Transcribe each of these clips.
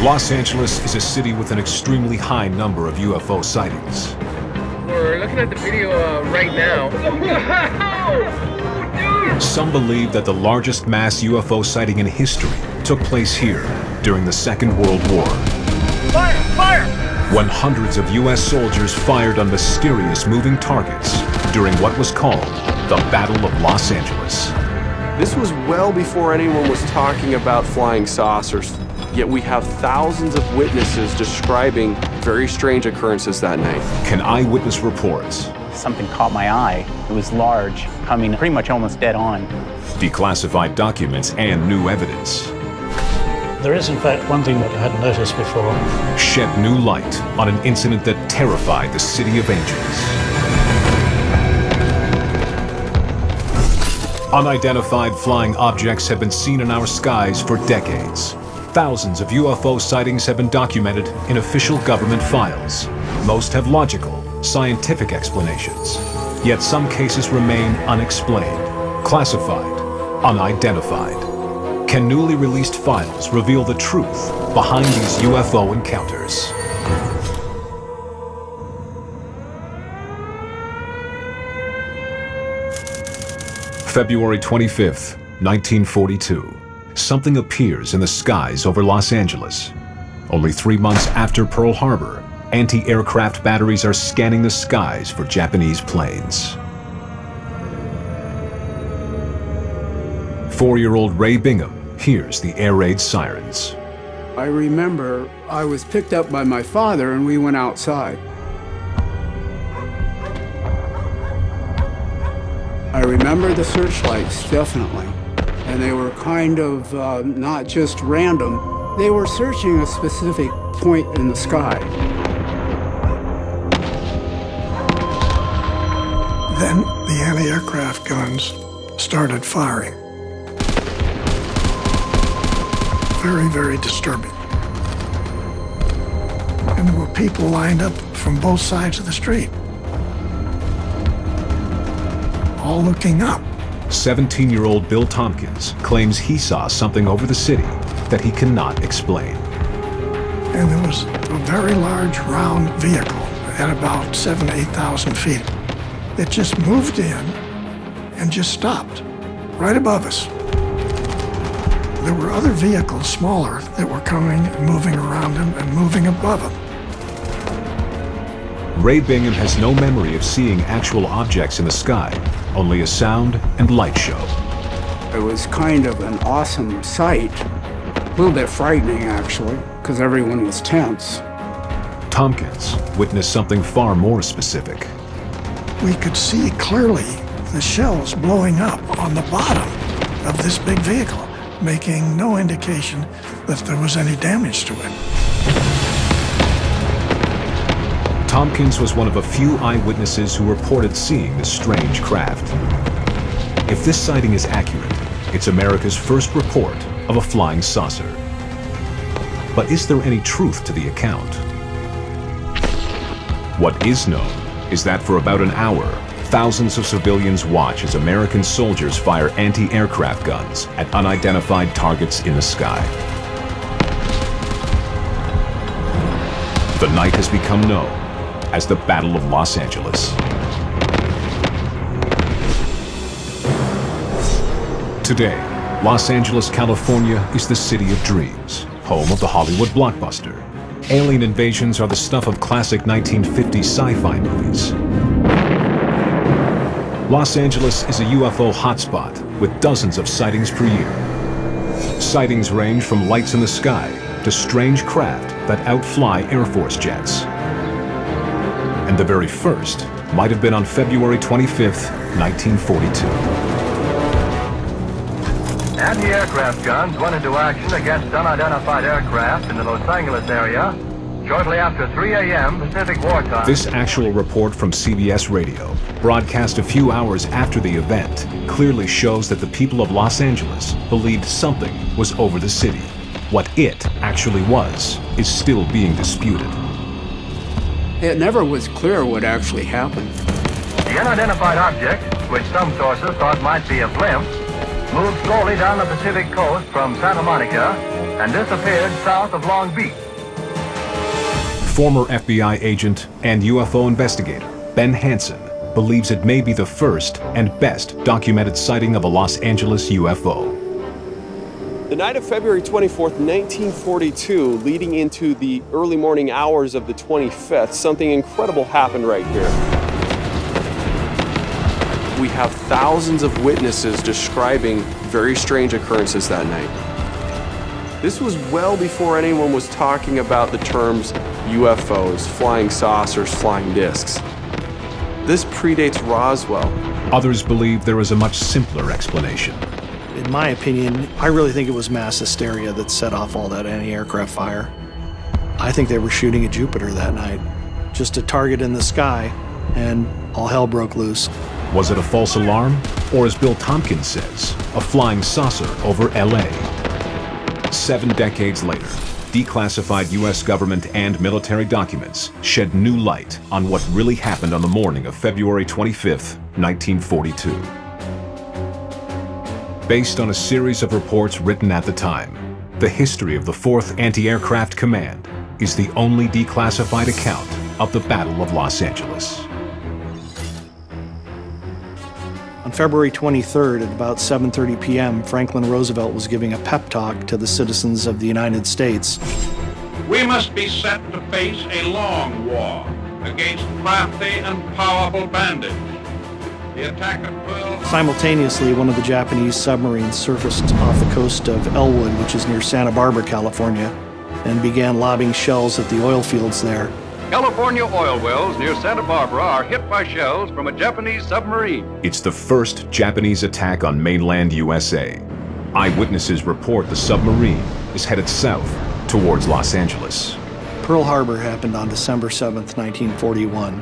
Los Angeles is a city with an extremely high number of UFO sightings. We're looking at the video right now. Some believe that the largest mass UFO sighting in history took place here during the Second World War. Fire! Fire! When hundreds of US soldiers fired on mysterious moving targets during what was called the Battle of Los Angeles. This was well before anyone was talking about flying saucers, yet we have thousands of witnesses describing very strange occurrences that night. Can eyewitness reports, something caught my eye. It was large, coming pretty much almost dead on. declassified documents, and new evidence There is, in fact, one thing that I hadn't noticed before. shed new light on an incident that terrified the City of Angels. Unidentified flying objects have been seen in our skies for decades. Thousands of UFO sightings have been documented in official government files. Most have logical, scientific explanations. Yet some cases remain unexplained, classified, unidentified. Can newly released files reveal the truth behind these UFO encounters? February 25th, 1942. Something appears in the skies over Los Angeles. Only 3 months after Pearl Harbor, anti-aircraft batteries are scanning the skies for Japanese planes. 4-year-old Ray Bingham hears the air raid sirens. I remember I was picked up by my father and we went outside. I remember the searchlights, definitely. And they were kind of not just random. They were searching a specific point in the sky. Then the anti-aircraft guns started firing. Very, very disturbing. And there were people lined up from both sides of the street, all looking up. 17-year-old Bill Tompkins claims he saw something over the city that he cannot explain. And there was a very large round vehicle at about 7,000 to 8,000 feet. It just moved in and just stopped right above us. There were other vehicles, smaller, that were coming and moving around him and moving above him. Ray Bingham has no memory of seeing actual objects in the sky, only a sound and light show. It was kind of an awesome sight. A little bit frightening, actually, because everyone was tense. Tompkins witnessed something far more specific. We could see clearly the shells blowing up on the bottom of this big vehicle, making no indication that there was any damage to it. Tompkins was one of a few eyewitnesses who reported seeing this strange craft. If this sighting is accurate, it's America's first report of a flying saucer. But is there any truth to the account? What is known is that for about an hour, thousands of civilians watch as American soldiers fire anti-aircraft guns at unidentified targets in the sky. The night has become known as the Battle of Los Angeles. Today, Los Angeles, California is the city of dreams, home of the Hollywood blockbuster. Alien invasions are the stuff of classic 1950s sci-fi movies. Los Angeles is a UFO hotspot with dozens of sightings per year. Sightings range from lights in the sky to strange craft that outfly Air Force jets. And the very first might have been on February 25th, 1942. Anti-aircraft guns went into action against unidentified aircraft in the Los Angeles area shortly after 3 a.m. Pacific wartime. This actual report from CBS Radio, broadcast a few hours after the event, clearly shows that the people of Los Angeles believed something was over the city. What it actually was is still being disputed. It never was clear what actually happened. The unidentified object, which some sources thought might be a blimp, moved slowly down the Pacific coast from Santa Monica and disappeared south of Long Beach. Former FBI agent and UFO investigator Ben Hansen believes it may be the first and best documented sighting of a Los Angeles UFO. The night of February 24th, 1942, leading into the early morning hours of the 25th, something incredible happened right here. We have thousands of witnesses describing very strange occurrences that night. This was well before anyone was talking about the terms UFOs, flying saucers, flying discs. This predates Roswell. Others believe there is a much simpler explanation. In my opinion, I really think it was mass hysteria that set off all that anti-aircraft fire. I think they were shooting at Jupiter that night. Just a target in the sky, and all hell broke loose. Was it a false alarm? Or, as Bill Tompkins says, a flying saucer over LA? 7 decades later, declassified U.S. government and military documents shed new light on what really happened on the morning of February 25th, 1942. Based on a series of reports written at the time, the history of the 4th Anti-Aircraft Command is the only declassified account of the Battle of Los Angeles. On February 23rd at about 7:30 p.m., Franklin Roosevelt was giving a pep talk to the citizens of the United States. We must be set to face a long war against crafty and powerful bandits. The attack of Pearl... Simultaneously, one of the Japanese submarines surfaced off the coast of Elwood, which is near Santa Barbara, California, and began lobbing shells at the oil fields there. California oil wells near Santa Barbara are hit by shells from a Japanese submarine. It's the first Japanese attack on mainland USA. Eyewitnesses report the submarine is headed south towards Los Angeles. Pearl Harbor happened on December 7th, 1941.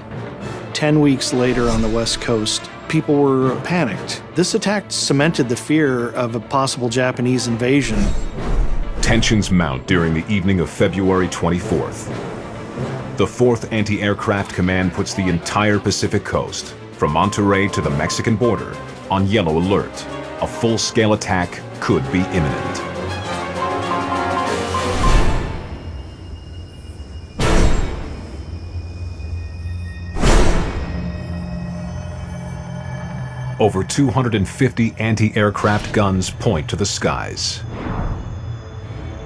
10 weeks later on the West Coast, people were panicked. This attack cemented the fear of a possible Japanese invasion. Tensions mount during the evening of February 24th. The 4th Anti-Aircraft Command puts the entire Pacific coast, from Monterey to the Mexican border, on yellow alert. A full-scale attack could be imminent. Over 250 anti-aircraft guns point to the skies.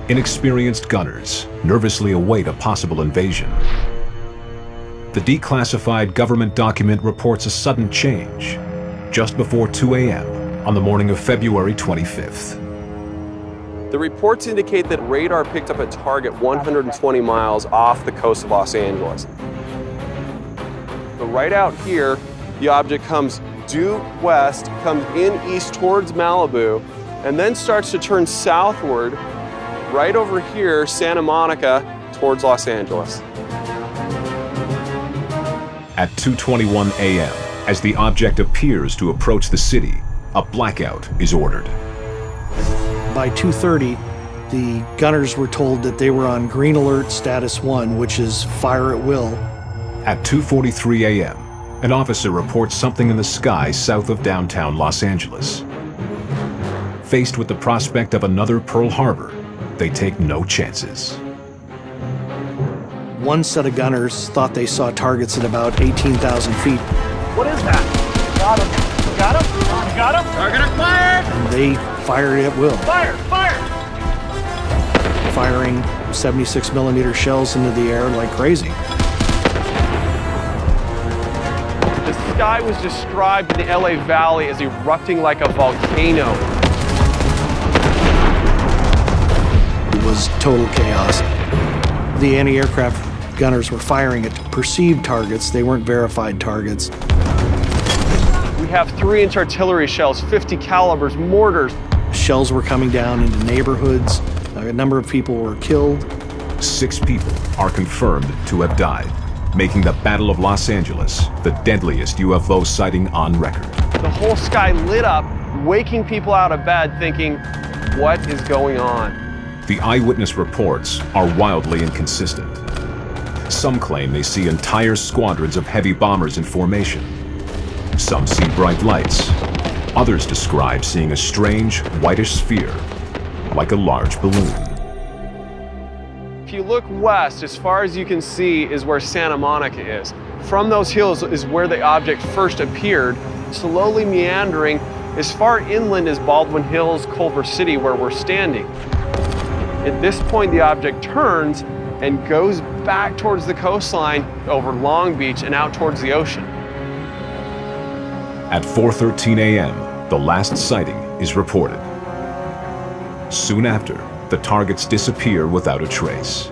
Inexperienced gunners nervously await a possible invasion. The declassified government document reports a sudden change just before 2 a.m. on the morning of February 25th. The reports indicate that radar picked up a target 120 miles off the coast of Los Angeles. But right out here, the object comes due west, comes in east towards Malibu, and then starts to turn southward right over here, Santa Monica, towards Los Angeles. At 2:21 a.m., as the object appears to approach the city, a blackout is ordered. By 2:30, the gunners were told that they were on green alert status 1, which is fire at will. At 2:43 a.m., an officer reports something in the sky south of downtown Los Angeles. Faced with the prospect of another Pearl Harbor, they take no chances. One set of gunners thought they saw targets at about 18,000 feet. What is that? Got him. Got him? Got him? Target acquired! And they fired at will. Fire! Fire! Firing 76mm shells into the air like crazy. The sky was described in the LA Valley as erupting like a volcano. It was total chaos. The anti-aircraft gunners were firing at perceived targets. They weren't verified targets. We have 3-inch artillery shells, 50 calibers, mortars. Shells were coming down into neighborhoods. A number of people were killed. 6 people are confirmed to have died, making the Battle of Los Angeles the deadliest UFO sighting on record. The whole sky lit up, waking people out of bed thinking, what is going on? The eyewitness reports are wildly inconsistent. Some claim they see entire squadrons of heavy bombers in formation. Some see bright lights. Others describe seeing a strange, whitish sphere, like a large balloon. If you look west, as far as you can see is where Santa Monica is. From those hills is where the object first appeared, slowly meandering as far inland as Baldwin Hills, Culver City, where we're standing. At this point, the object turns and goes back towards the coastline over Long Beach and out towards the ocean. At 4:13 a.m., the last sighting is reported. Soon after, the targets disappear without a trace.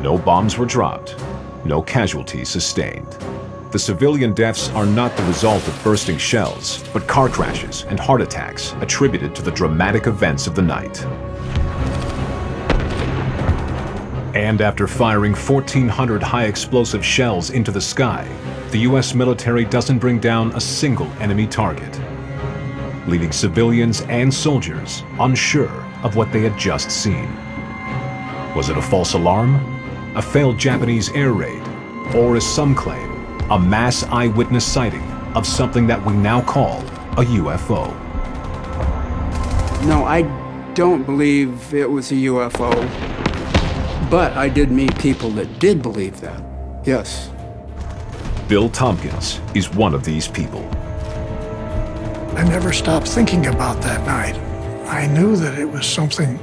No bombs were dropped, no casualties sustained. The civilian deaths are not the result of bursting shells, but car crashes and heart attacks attributed to the dramatic events of the night. And after firing 1,400 high-explosive shells into the sky, the U.S. military doesn't bring down a single enemy target, leaving civilians and soldiers unsure of what they had just seen. Was it a false alarm, a failed Japanese air raid, or, as some claim, a mass eyewitness sighting of something that we now call a UFO? No, I don't believe it was a UFO, but I did meet people that did believe that, yes. Bill Tompkins is one of these people. I never stopped thinking about that night. I knew that it was something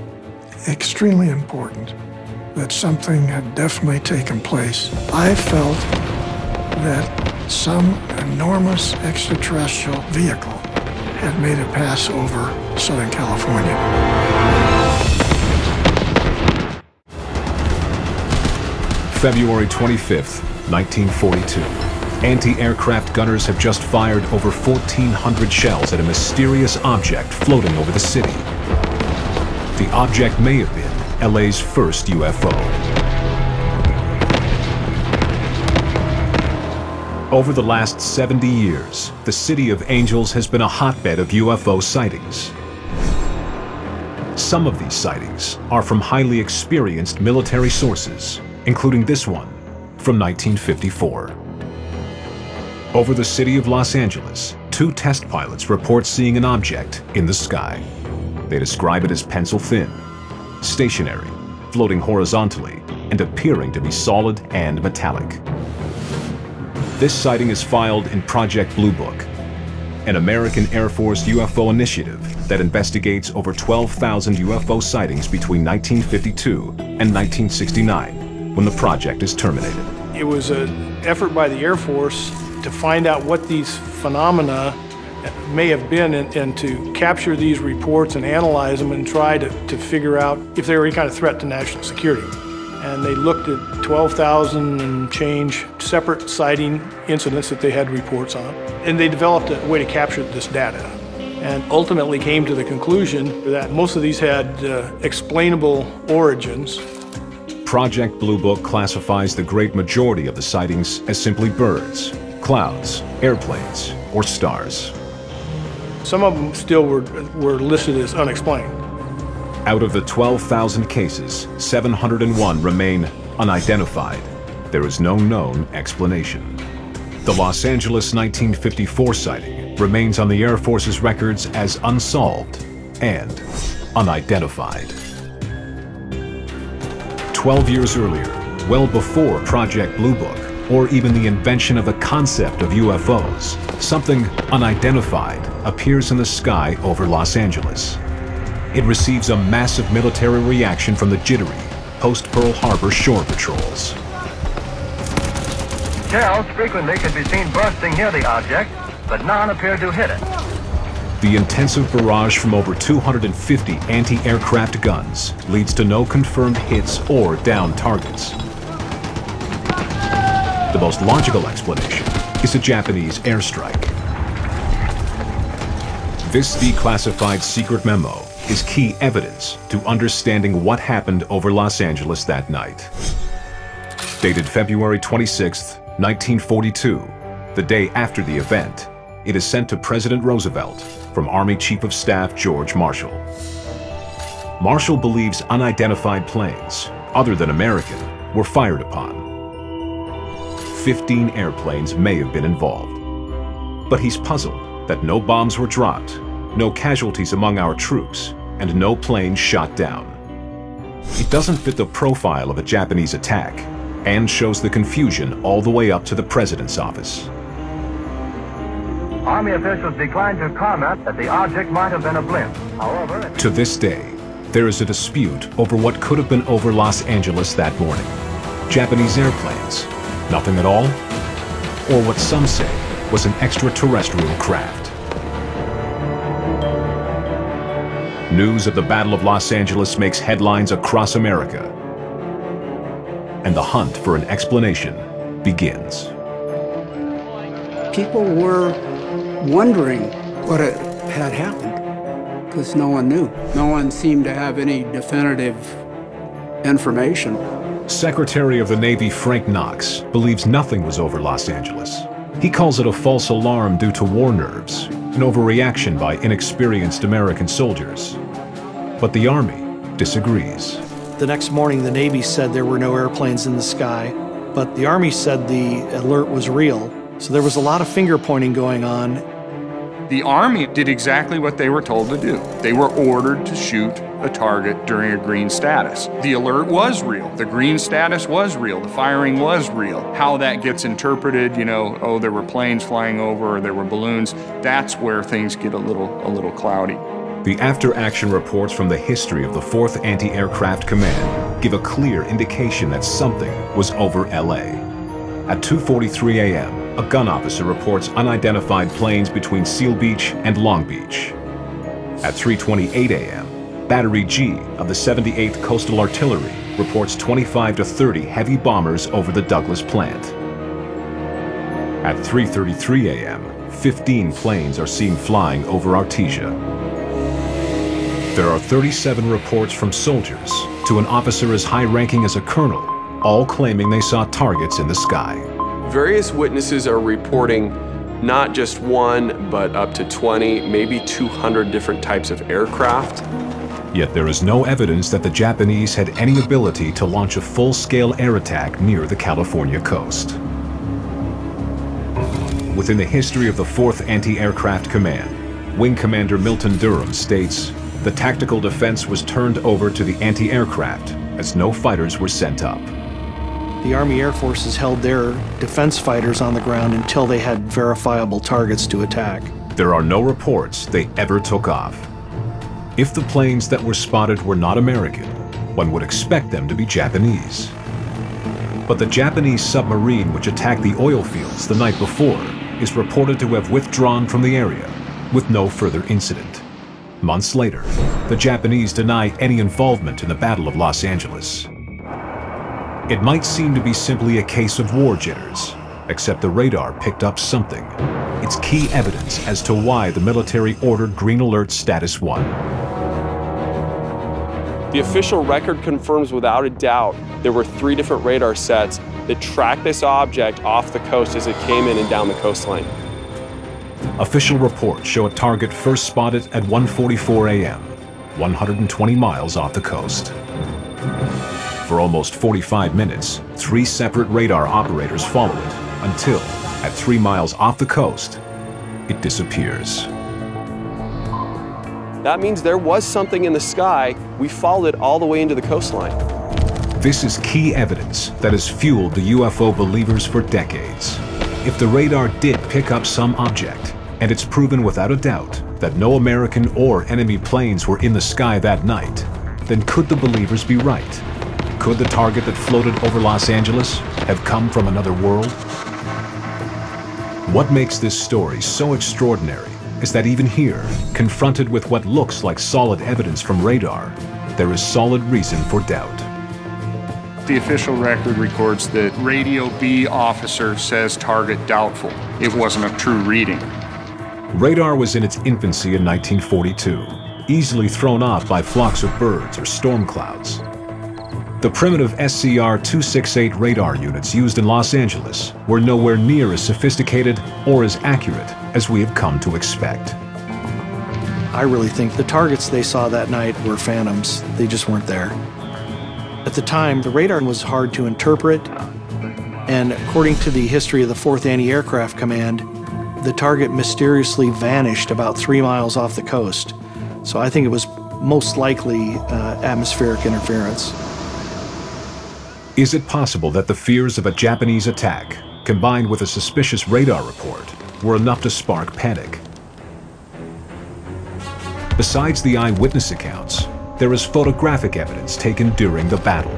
extremely important, that something had definitely taken place. I felt that some enormous extraterrestrial vehicle had made a pass over Southern California. February 25th, 1942. Anti-aircraft gunners have just fired over 1,400 shells at a mysterious object floating over the city. The object may have been LA's first UFO. Over the last 70 years, the City of Angels has been a hotbed of UFO sightings. Some of these sightings are from highly experienced military sources, including this one from 1954. Over the city of Los Angeles, 2 test pilots report seeing an object in the sky. They describe it as pencil thin, stationary, floating horizontally, and appearing to be solid and metallic. This sighting is filed in Project Blue Book, an American Air Force UFO initiative that investigates over 12,000 UFO sightings between 1952 and 1969, when the project is terminated. It was an effort by the Air Force to find out what these phenomena may have been and to capture these reports and analyze them and try to figure out if they were any kind of threat to national security. And they looked at 12,000 and change separate sighting incidents that they had reports on. And they developed a way to capture this data and ultimately came to the conclusion that most of these had explainable origins. Project Blue Book classifies the great majority of the sightings as simply birds, clouds, airplanes, or stars. Some of them still were listed as unexplained. Out of the 12,000 cases, 701 remain unidentified. There is no known explanation. The Los Angeles 1954 sighting remains on the Air Force's records as unsolved and unidentified. 12 years earlier, well before Project Blue Book, or even the invention of the concept of UFOs, something unidentified appears in the sky over Los Angeles. It receives a massive military reaction from the jittery post-Pearl Harbor shore patrols. Shells frequently could be seen bursting near the object, but none appeared to hit it. The intensive barrage from over 250 anti-aircraft guns leads to no confirmed hits or downed targets. The most logical explanation is a Japanese airstrike. This declassified secret memo is key evidence to understanding what happened over Los Angeles that night. Dated February 26, 1942, the day after the event, it is sent to President Roosevelt from Army Chief of Staff George Marshall. Marshall believes unidentified planes, other than American, were fired upon. 15 airplanes may have been involved. But he's puzzled that no bombs were dropped, no casualties among our troops, and no planes shot down. It doesn't fit the profile of a Japanese attack and shows the confusion all the way up to the president's office. Army officials declined to comment that the object might have been a blimp. However, To this day, there is a dispute over what could have been over Los Angeles that morning. Japanese airplanes, nothing at all, or what some say was an extraterrestrial craft. News of the Battle of Los Angeles makes headlines across America, and the hunt for an explanation begins. People were wondering what had happened because no one knew. No one seemed to have any definitive information. Secretary of the Navy Frank Knox believes nothing was over Los Angeles. He calls it a false alarm due to war nerves, an overreaction by inexperienced American soldiers. But the Army disagrees. The next morning, the Navy said there were no airplanes in the sky, but the Army said the alert was real. So there was a lot of finger pointing going on. The Army did exactly what they were told to do. They were ordered to shoot a target during a green status. The alert was real. The green status was real. The firing was real. How that gets interpreted, you know, oh, there were planes flying over or there were balloons, that's where things get a little cloudy. The after-action reports from the history of the 4th Anti-Aircraft Command give a clear indication that something was over LA. At 2:43 a.m., a gun officer reports unidentified planes between Seal Beach and Long Beach. At 3:28 a.m., Battery G of the 78th Coastal Artillery reports 25 to 30 heavy bombers over the Douglas plant. At 3:33 a.m., 15 planes are seen flying over Artesia. There are 37 reports from soldiers to an officer as high-ranking as a colonel, all claiming they saw targets in the sky. Various witnesses are reporting not just one, but up to 20, maybe 200 different types of aircraft. Yet there is no evidence that the Japanese had any ability to launch a full-scale air attack near the California coast. Within the history of the 4th Anti-Aircraft Command, Wing Commander Milton Durham states, "The tactical defense was turned over to the anti-aircraft as no fighters were sent up." The Army Air Forces held their defense fighters on the ground until they had verifiable targets to attack. There are no reports they ever took off. If the planes that were spotted were not American, one would expect them to be Japanese. But the Japanese submarine which attacked the oil fields the night before is reported to have withdrawn from the area with no further incident. Months later, the Japanese deny any involvement in the Battle of Los Angeles. It might seem to be simply a case of war jitters, except the radar picked up something. It's key evidence as to why the military ordered Green Alert Status 1. The official record confirms without a doubt there were 3 different radar sets that tracked this object off the coast as it came in and down the coastline. Official reports show a target first spotted at 1:44 a.m., 120 miles off the coast. For almost 45 minutes, 3 separate radar operators follow it until, at 3 miles off the coast, it disappears. That means there was something in the sky. We followed it all the way into the coastline. This is key evidence that has fueled the UFO believers for decades. If the radar did pick up some object, and it's proven without a doubt that no American or enemy planes were in the sky that night, then could the believers be right? Could the target that floated over Los Angeles have come from another world? What makes this story so extraordinary is that even here, confronted with what looks like solid evidence from radar, there is solid reason for doubt. The official record records that Radio B officer says target doubtful. It wasn't a true reading. Radar was in its infancy in 1942, easily thrown off by flocks of birds or storm clouds. The primitive SCR-268 radar units used in Los Angeles were nowhere near as sophisticated or as accurate as we have come to expect. I really think the targets they saw that night were phantoms. They just weren't there. At the time, the radar was hard to interpret, and according to the history of the 4th Anti-Aircraft Command, the target mysteriously vanished about 3 miles off the coast. So I think it was most likely atmospheric interference. Is it possible that the fears of a Japanese attack, combined with a suspicious radar report, were enough to spark panic? Besides the eyewitness accounts, there is photographic evidence taken during the battle.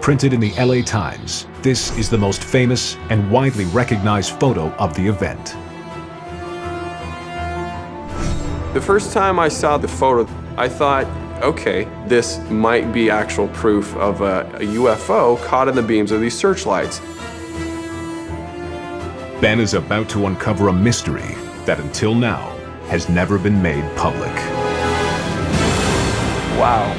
Printed in the LA Times, this is the most famous and widely recognized photo of the event. The first time I saw the photo, I thought, okay, this might be actual proof of a UFO caught in the beams of these searchlights. Ben is about to uncover a mystery that until now has never been made public. Wow.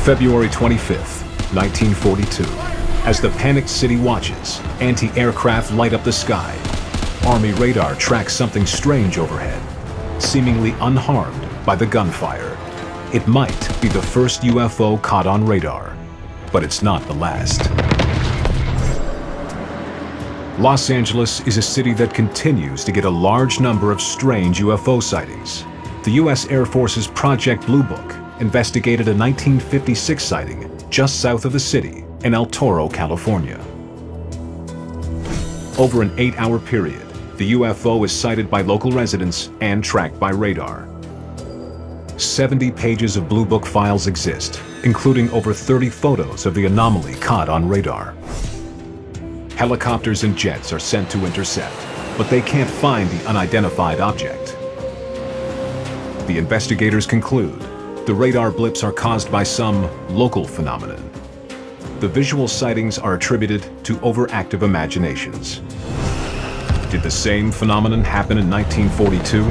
February 25th, 1942. As the panicked city watches, anti-aircraft light up the sky. Army radar tracks something strange overhead, seemingly unharmed by the gunfire. It might be the first UFO caught on radar, but it's not the last. Los Angeles is a city that continues to get a large number of strange UFO sightings. The U.S. Air Force's Project Blue Book investigated a 1956 sighting just south of the city in El Toro, California. Over an 8-hour period, the UFO is sighted by local residents and tracked by radar. 70 pages of Blue Book files exist, including over 30 photos of the anomaly caught on radar. Helicopters and jets are sent to intercept, but they can't find the unidentified object. The investigators conclude the radar blips are caused by some local phenomenon. The visual sightings are attributed to overactive imaginations. Did the same phenomenon happen in 1942?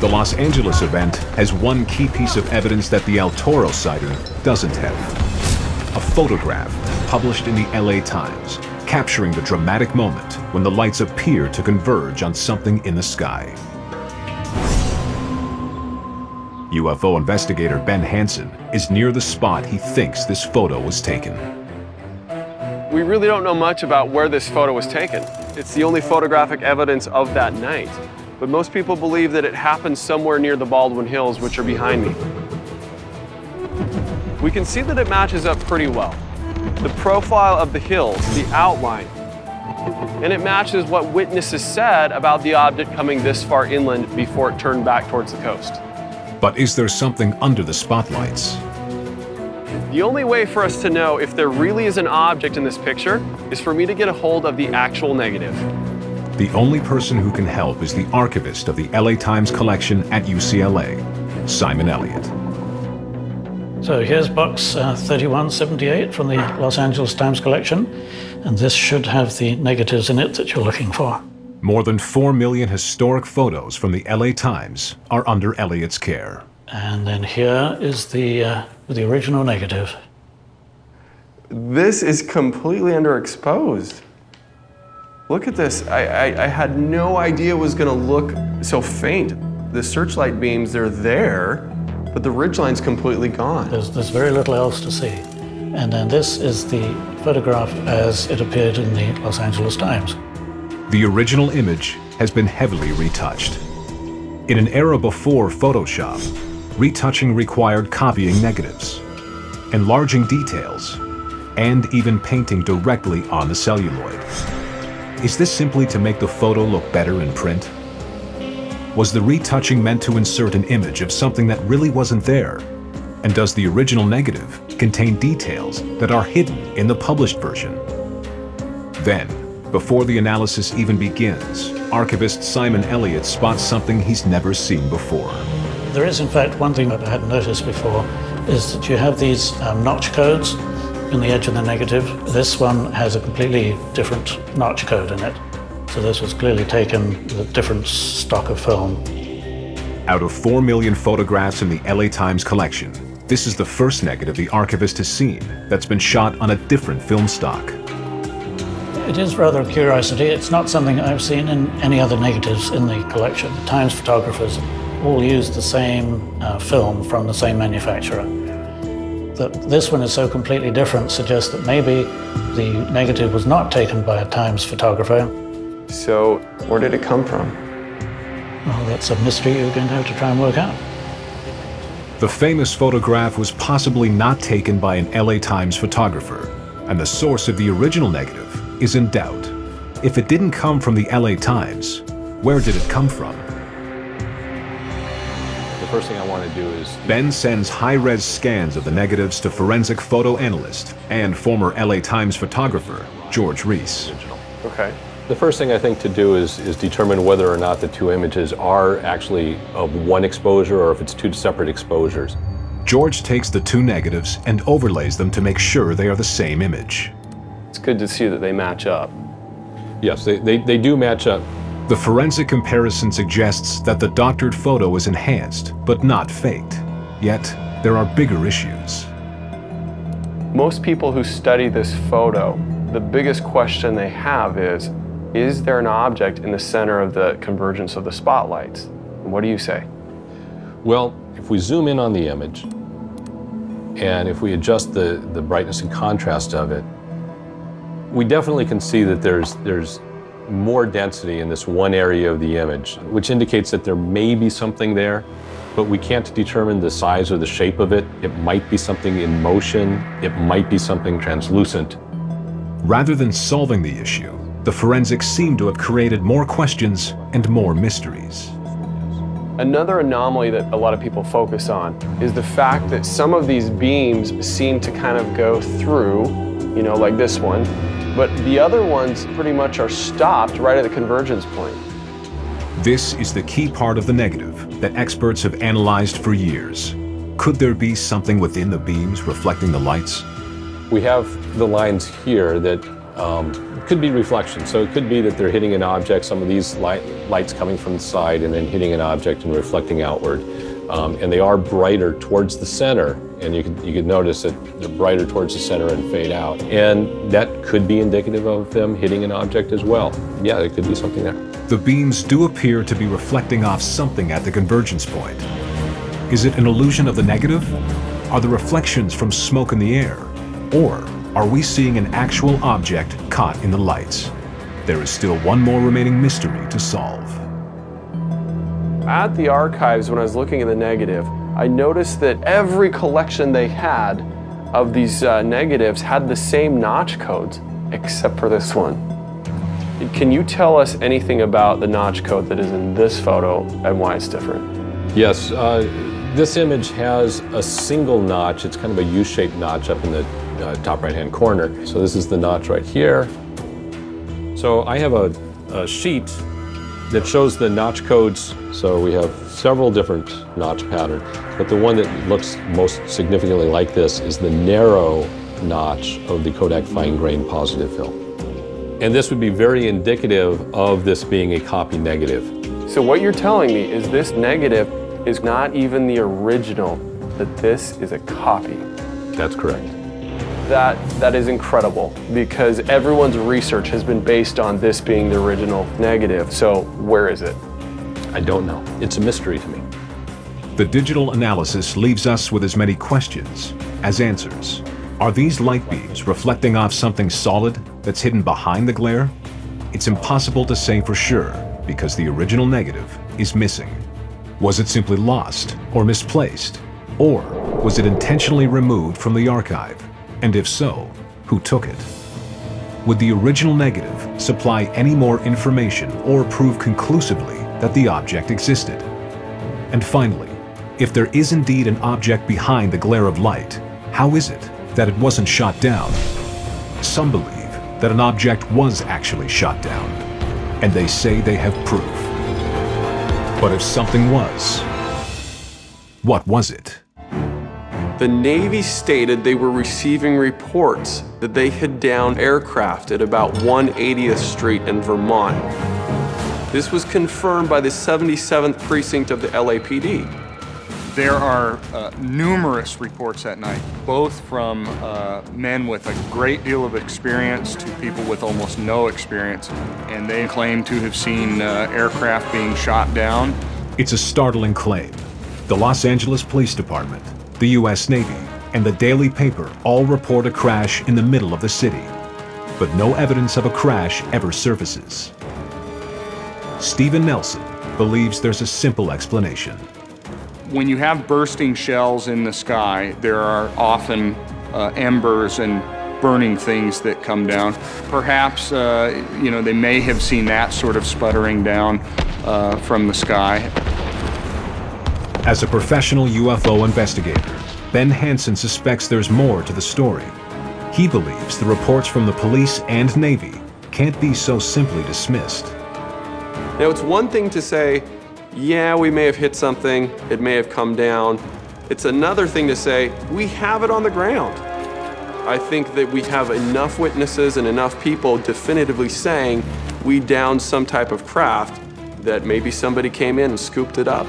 The Los Angeles event has one key piece of evidence that the El Toro sighting doesn't have. A photograph published in the LA Times, capturing the dramatic moment when the lights appear to converge on something in the sky. UFO investigator Ben Hansen is near the spot he thinks this photo was taken. We really don't know much about where this photo was taken. It's the only photographic evidence of that night. But most people believe that it happened somewhere near the Baldwin Hills, which are behind me. We can see that it matches up pretty well. The profile of the hills, the outline, and it matches what witnesses said about the object coming this far inland before it turned back towards the coast. But is there something under the spotlights? The only way for us to know if there really is an object in this picture is for me to get a hold of the actual negative. The only person who can help is the archivist of the LA Times collection at UCLA, Simon Elliott. So here's box 3178 from the Los Angeles Times collection, and this should have the negatives in it that you're looking for. More than 4 million historic photos from the LA Times are under Elliott's care. And then here is the original negative. This is completely underexposed. Look at this. I had no idea it was going to look so faint. The searchlight beams, they're there, but the ridgeline's completely gone. There's very little else to see. And then this is the photograph as it appeared in the Los Angeles Times. The original image has been heavily retouched. In an era before Photoshop, retouching required copying negatives, enlarging details, and even painting directly on the celluloid. Is this simply to make the photo look better in print? Was the retouching meant to insert an image of something that really wasn't there? And does the original negative contain details that are hidden in the published version? Then, before the analysis even begins, archivist Simon Elliott spots something he's never seen before. There is, in fact, one thing that I hadn't noticed before, is that you have these notch codes in the edge of the negative. This one has a completely different notch code in it. So this was clearly taken with a different stock of film. Out of 4 million photographs in the LA Times collection, this is the first negative the archivist has seen that's been shot on a different film stock. It is rather a curiosity. It's not something I've seen in any other negatives in the collection. The Times photographers all used the same film from the same manufacturer. That this one is so completely different suggests that maybe the negative was not taken by a Times photographer, So, where did it come from? Well, that's a mystery you're going to have to try and work out. The famous photograph was possibly not taken by an LA Times photographer, and the source of the original negative is in doubt. If it didn't come from the LA Times, where did it come from? The first thing I want to do is... Ben sends high-res scans of the negatives to forensic photo analyst and former LA Times photographer, George Reese. Okay. The first thing I think to do is determine whether or not the two images are actually of one exposure or if it's two separate exposures. George takes the two negatives and overlays them to make sure they are the same image. It's good to see that they match up. Yes, they do match up. The forensic comparison suggests that the doctored photo is enhanced, but not faked. Yet, there are bigger issues. Most people who study this photo, the biggest question they have is there an object in the center of the convergence of the spotlights? What do you say? Well, if we zoom in on the image, and if we adjust the brightness and contrast of it, we definitely can see that there's more density in this one area of the image, which indicates that there may be something there, but we can't determine the size or the shape of it. It might be something in motion, it might be something translucent. Rather than solving the issue, the forensics seem to have created more questions and more mysteries. Another anomaly that a lot of people focus on is the fact that some of these beams seem to kind of go through, you know, like this one, but the other ones pretty much are stopped right at the convergence point. This is the key part of the negative that experts have analyzed for years. Could there be something within the beams reflecting the lights? We have the lines here that could be reflections. So it could be that they're hitting an object, some of these lights coming from the side and then hitting an object and reflecting outward. And they are brighter towards the center. And you could notice that they're brighter towards the center and fade out. And that could be indicative of them hitting an object as well. Yeah, there could be something there. The beams do appear to be reflecting off something at the convergence point. Is it an illusion of the negative? Are the reflections from smoke in the air? Or are we seeing an actual object caught in the lights? There is still one more remaining mystery to solve. At the archives, when I was looking at the negative, I noticed that every collection they had of these negatives had the same notch codes, except for this one. Can you tell us anything about the notch code that is in this photo and why it's different? Yes, this image has a single notch. It's kind of a U-shaped notch up in the top right-hand corner. So this is the notch right here. So I have a sheet that shows the notch codes. So we have several different notch patterns, but the one that looks most significantly like this is the narrow notch of the Kodak fine grain positive film. And this would be very indicative of this being a copy negative. So what you're telling me is this negative is not even the original, that this is a copy. That's correct. That is incredible, because everyone's research has been based on this being the original negative. So where is it? I don't know. It's a mystery to me. The digital analysis leaves us with as many questions as answers. Are these light beams reflecting off something solid that's hidden behind the glare? It's impossible to say for sure, because the original negative is missing. Was it simply lost or misplaced? Or was it intentionally removed from the archive? And if so, who took it? Would the original negative supply any more information or prove conclusively that the object existed? And finally, if there is indeed an object behind the glare of light, how is it that it wasn't shot down? Some believe that an object was actually shot down, and they say they have proof. But if something was, what was it? The Navy stated they were receiving reports that they had downed aircraft at about 180th Street in Vermont. This was confirmed by the 77th Precinct of the LAPD. There are numerous reports that night, both from men with a great deal of experience to people with almost no experience, and they claim to have seen aircraft being shot down. It's a startling claim. The Los Angeles Police Department, the U.S. Navy, and the Daily Paper all report a crash in the middle of the city, but no evidence of a crash ever surfaces. Stephen Nelson believes there's a simple explanation. When you have bursting shells in the sky, there are often embers and burning things that come down. Perhaps, they may have seen that sort of sputtering down from the sky. As a professional UFO investigator, Ben Hansen suspects there's more to the story. He believes the reports from the police and Navy can't be so simply dismissed. Now, it's one thing to say, yeah, we may have hit something, it may have come down. It's another thing to say, we have it on the ground. I think that we have enough witnesses and enough people definitively saying we downed some type of craft that maybe somebody came in and scooped it up.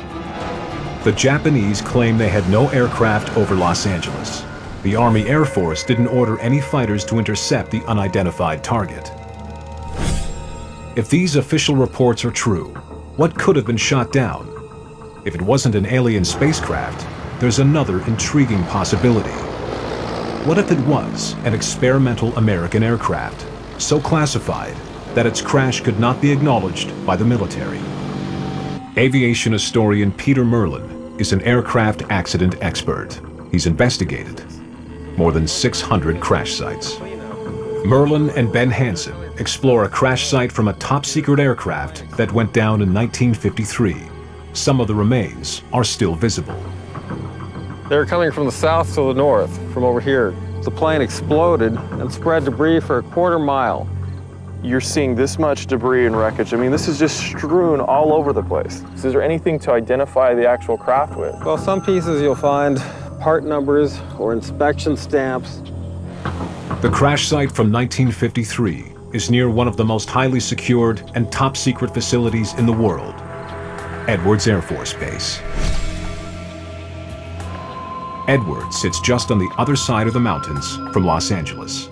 The Japanese claim they had no aircraft over Los Angeles. The Army Air Force didn't order any fighters to intercept the unidentified target. If these official reports are true, what could have been shot down? If it wasn't an alien spacecraft, there's another intriguing possibility. What if it was an experimental American aircraft, so classified that its crash could not be acknowledged by the military? Aviation historian Peter Merlin is an aircraft accident expert. He's investigated more than 600 crash sites. Merlin and Ben Hansen explore a crash site from a top-secret aircraft that went down in 1953. Some of the remains are still visible. They're coming from the south to the north, from over here. The plane exploded and spread debris for a quarter mile. You're seeing this much debris and wreckage. I mean, this is just strewn all over the place. Is there anything to identify the actual craft with? Well, some pieces you'll find part numbers or inspection stamps. The crash site from 1953 is near one of the most highly secured and top-secret facilities in the world, Edwards Air Force Base. Edwards sits just on the other side of the mountains from Los Angeles.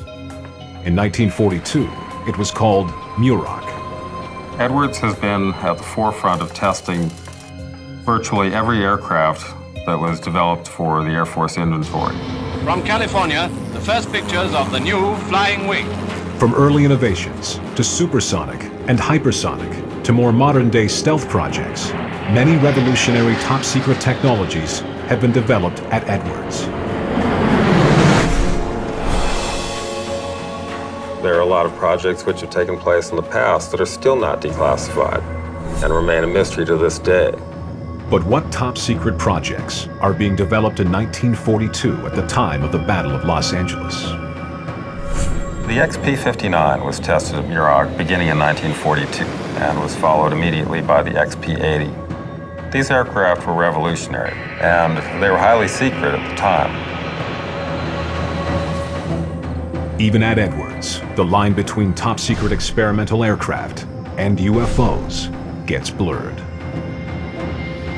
In 1942, it was called Muroc. Edwards has been at the forefront of testing virtually every aircraft that was developed for the Air Force inventory. From California, the first pictures of the new flying wing. From early innovations to supersonic and hypersonic to more modern-day stealth projects, many revolutionary top-secret technologies have been developed at Edwards. There are a lot of projects which have taken place in the past that are still not declassified and remain a mystery to this day. But what top-secret projects are being developed in 1942 at the time of the Battle of Los Angeles? The XP-59 was tested at Muroc beginning in 1942 and was followed immediately by the XP-80. These aircraft were revolutionary, and they were highly secret at the time. Even at Edwards, the line between top-secret experimental aircraft and UFOs gets blurred.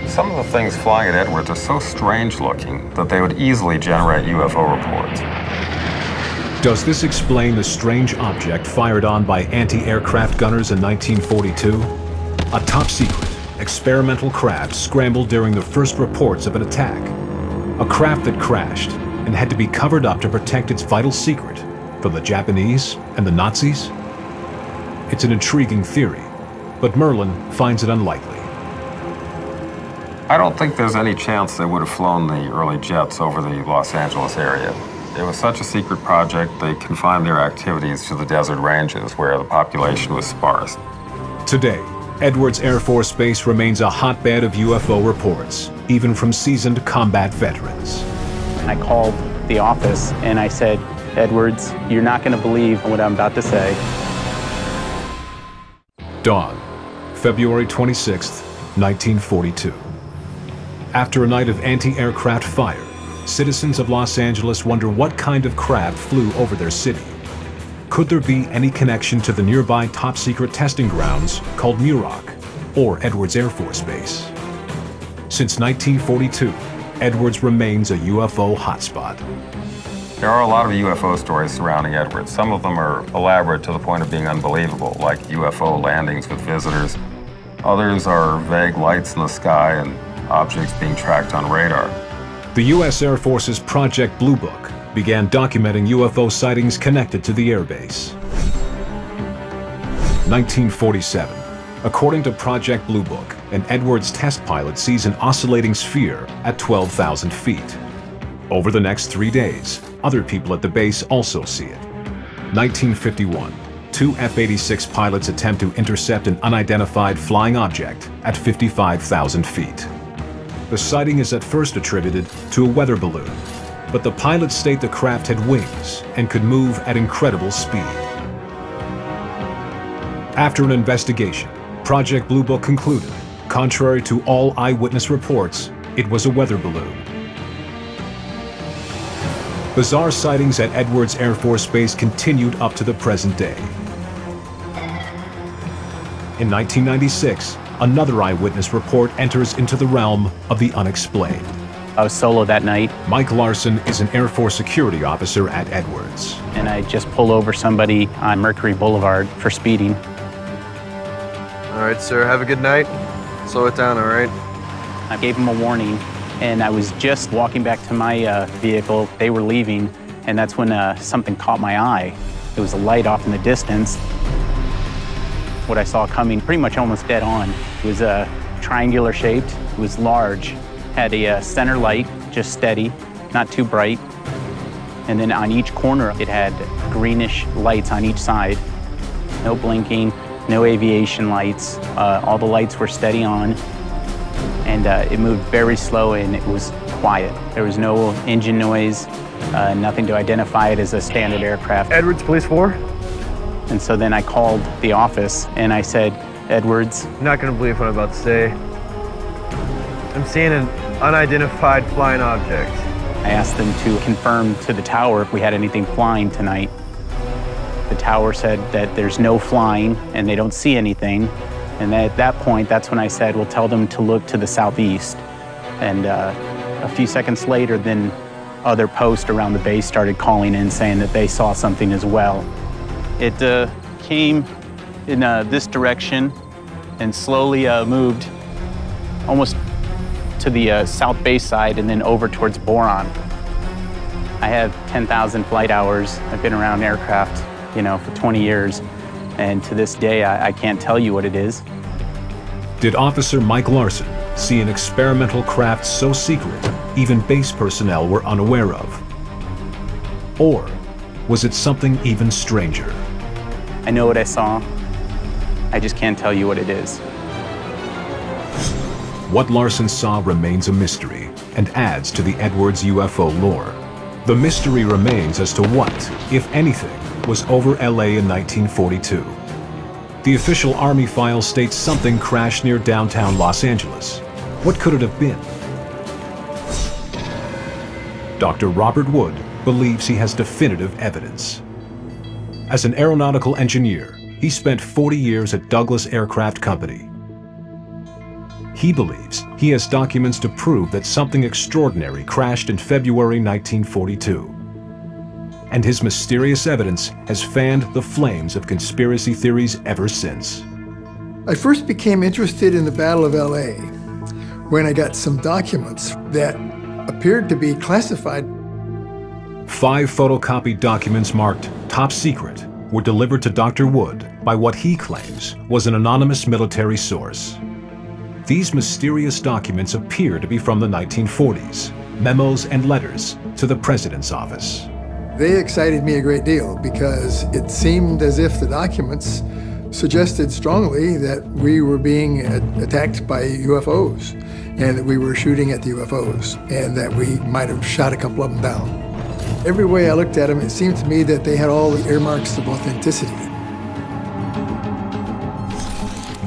Some of the things flying at Edwards are so strange-looking that they would easily generate UFO reports. Does this explain the strange object fired on by anti-aircraft gunners in 1942? A top-secret, experimental craft scrambled during the first reports of an attack. A craft that crashed and had to be covered up to protect its vital secret from the Japanese and the Nazis? It's an intriguing theory, but Merlin finds it unlikely. I don't think there's any chance they would have flown the early jets over the Los Angeles area. It was such a secret project, they confined their activities to the desert ranges where the population was sparse. Today, Edwards Air Force Base remains a hotbed of UFO reports, even from seasoned combat veterans. I called the office and I said, Edwards, you're not going to believe what I'm about to say. Dawn, February 26, 1942. After a night of anti-aircraft fire, citizens of Los Angeles wonder what kind of craft flew over their city. Could there be any connection to the nearby top-secret testing grounds called Muroc or Edwards Air Force Base? Since 1942, Edwards remains a UFO hotspot. There are a lot of UFO stories surrounding Edwards. Some of them are elaborate to the point of being unbelievable, like UFO landings with visitors. Others are vague lights in the sky and objects being tracked on radar. The U.S. Air Force's Project Blue Book began documenting UFO sightings connected to the airbase. 1947, According to Project Blue Book, an Edwards test pilot sees an oscillating sphere at 12,000 feet. Over the next 3 days, other people at the base also see it. 1951, 2 F-86 pilots attempt to intercept an unidentified flying object at 55,000 feet. The sighting is at first attributed to a weather balloon, but the pilots state the craft had wings and could move at incredible speed. After an investigation, Project Blue Book concluded, contrary to all eyewitness reports, it was a weather balloon. Bizarre sightings at Edwards Air Force Base continued up to the present day. In 1996, another eyewitness report enters into the realm of the unexplained. I was solo that night. Mike Larson is an Air Force security officer at Edwards. And I just pulled over somebody on Mercury Boulevard for speeding. All right, sir, have a good night. Slow it down, all right? I gave him a warning, and I was just walking back to my vehicle. They were leaving, and that's when something caught my eye. It was a light off in the distance. What I saw coming pretty much almost dead on. It was triangular shaped, it was large, had a center light, just steady, not too bright. And then on each corner, it had greenish lights on each side. No blinking, no aviation lights. All the lights were steady on. And it moved very slow and it was quiet. There was no engine noise, nothing to identify it as a standard aircraft. Edwards, Police 4? And so then I called the office and I said, Edwards. You're not gonna believe what I'm about to say. I'm seeing an unidentified flying object. I asked them to confirm to the tower if we had anything flying tonight. The tower said that there's no flying and they don't see anything. And at that point, that's when I said, well, tell them to look to the southeast. And a few seconds later, then other posts around the base started calling in saying that they saw something as well. It came in this direction and slowly moved almost to the south base side and then over towards Boron. I have 10,000 flight hours. I've been around aircraft, for 20 years. And to this day, I can't tell you what it is. Did Officer Mike Larson see an experimental craft so secret, even base personnel were unaware of? Or was it something even stranger? I know what I saw. I just can't tell you what it is. What Larson saw remains a mystery and adds to the Edwards UFO lore. The mystery remains as to what, if anything, was over LA in 1942. The official Army file states something crashed near downtown Los Angeles. What could it have been? Dr. Robert Wood believes he has definitive evidence. As an aeronautical engineer, he spent 40 years at Douglas Aircraft Company. He believes he has documents to prove that something extraordinary crashed in February 1942. And his mysterious evidence has fanned the flames of conspiracy theories ever since. I first became interested in the Battle of LA when I got some documents that appeared to be classified. 5 photocopied documents marked top secret were delivered to Dr. Wood by what he claims was an anonymous military source. These mysterious documents appear to be from the 1940s, memos and letters to the president's office. They excited me a great deal because it seemed as if the documents suggested strongly that we were being attacked by UFOs and that we were shooting at the UFOs and that we might have shot a couple of them down. Every way I looked at them, it seemed to me that they had all the earmarks of authenticity.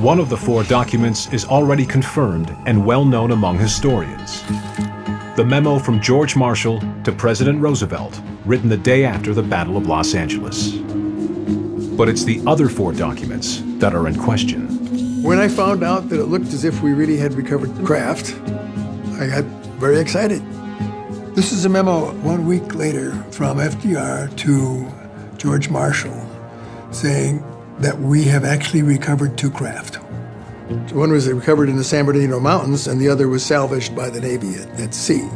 One of the 4 documents is already confirmed and well known among historians. The memo from George Marshall to President Roosevelt, written the day after the Battle of Los Angeles. But it's the other 4 documents that are in question. When I found out that it looked as if we really had recovered the craft, I got very excited. This is a memo 1 week later from FDR to George Marshall saying that we have actually recovered 2 craft. One was recovered in the San Bernardino Mountains and the other was salvaged by the Navy at sea.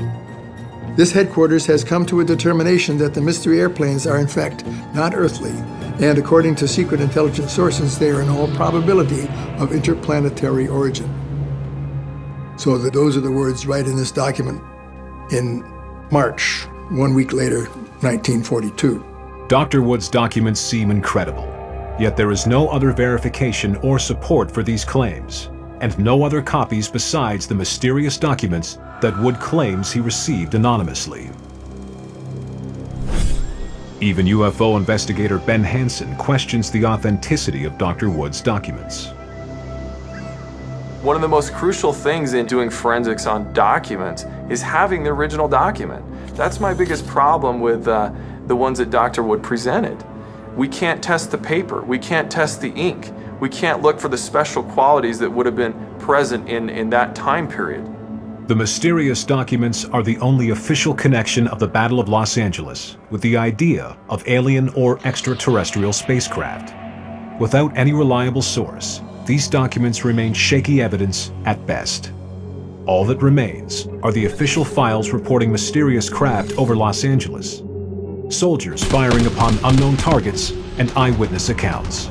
This headquarters has come to a determination that the mystery airplanes are in fact not earthly And according to secret intelligence sources, they are in all probability of interplanetary origin. So those are the words right in this document in March, 1 week later, 1942. Dr. Wood's documents seem incredible, yet there is no other verification or support for these claims, and no other copies besides the mysterious documents that Wood claims he received anonymously. Even UFO investigator Ben Hansen questions the authenticity of Dr. Wood's documents. One of the most crucial things in doing forensics on documents is having the original document. That's my biggest problem with the ones that Dr. Wood presented. We can't test the paper, we can't test the ink, we can't look for the special qualities that would have been present in that time period. The mysterious documents are the only official connection of the Battle of Los Angeles with the idea of alien or extraterrestrial spacecraft. Without any reliable source, these documents remain shaky evidence at best. All that remains are the official files reporting mysterious craft over Los Angeles, soldiers firing upon unknown targets, and eyewitness accounts.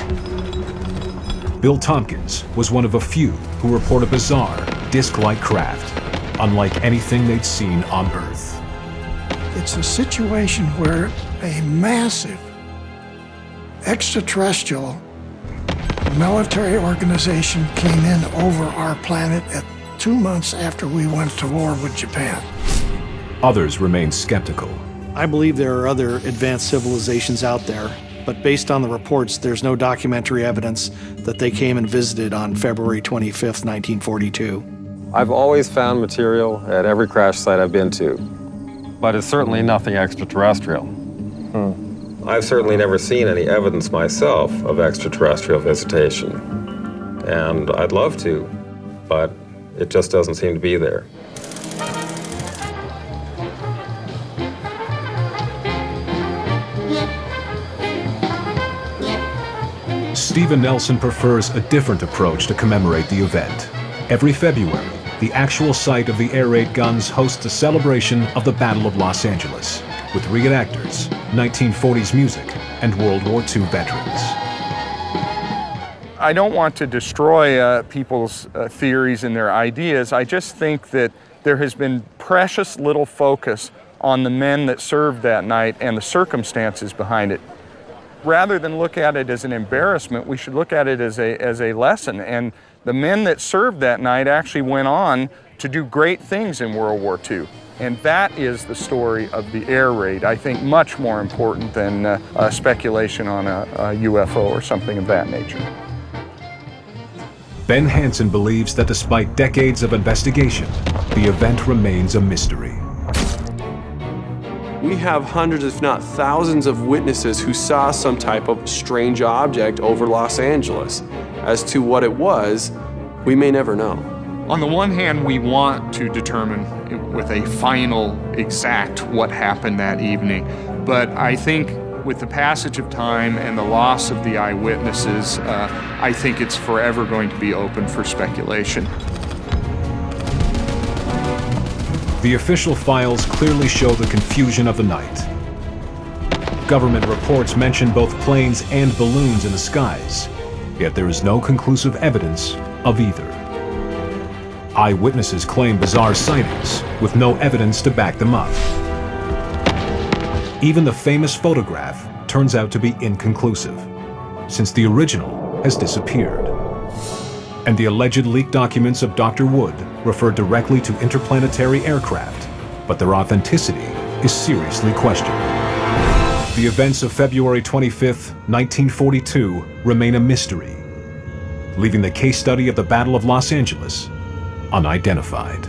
Bill Tompkins was one of a few who report a bizarre, disc-like craft, unlike anything they'd seen on Earth. It's a situation where a massive extraterrestrial military organization came in over our planet at 2 months after we went to war with Japan. Others remain skeptical. I believe there are other advanced civilizations out there, but based on the reports, there's no documentary evidence that they came and visited on February 25th, 1942. I've always found material at every crash site I've been to. But it's certainly nothing extraterrestrial. I've certainly never seen any evidence myself of extraterrestrial visitation. And I'd love to, but it just doesn't seem to be there. Stephen Nelson prefers a different approach to commemorate the event. Every February, the actual site of the air raid guns hosts a celebration of the Battle of Los Angeles, with reenactors, 1940s music, and World War II veterans. I don't want to destroy people's theories and their ideas. I just think that there has been precious little focus on the men that served that night and the circumstances behind it. Rather than look at it as an embarrassment, we should look at it as a lesson. And the men that served that night actually went on to do great things in World War II. And that is the story of the air raid, I think much more important than speculation on a UFO or something of that nature. Ben Hansen believes that despite decades of investigation, the event remains a mystery. We have hundreds, if not thousands, of witnesses who saw some type of strange object over Los Angeles. As to what it was, we may never know. On the one hand, we want to determine with a final exact what happened that evening, but I think with the passage of time and the loss of the eyewitnesses, I think it's forever going to be open for speculation. The official files clearly show the confusion of the night. Government reports mention both planes and balloons in the skies, yet there is no conclusive evidence of either. Eyewitnesses claim bizarre sightings, with no evidence to back them up. Even the famous photograph turns out to be inconclusive, since the original has disappeared. And the alleged leaked documents of Dr. Wood refer directly to interplanetary aircraft, but their authenticity is seriously questioned. The events of February 25th, 1942 remain a mystery, leaving the case study of the Battle of Los Angeles unidentified.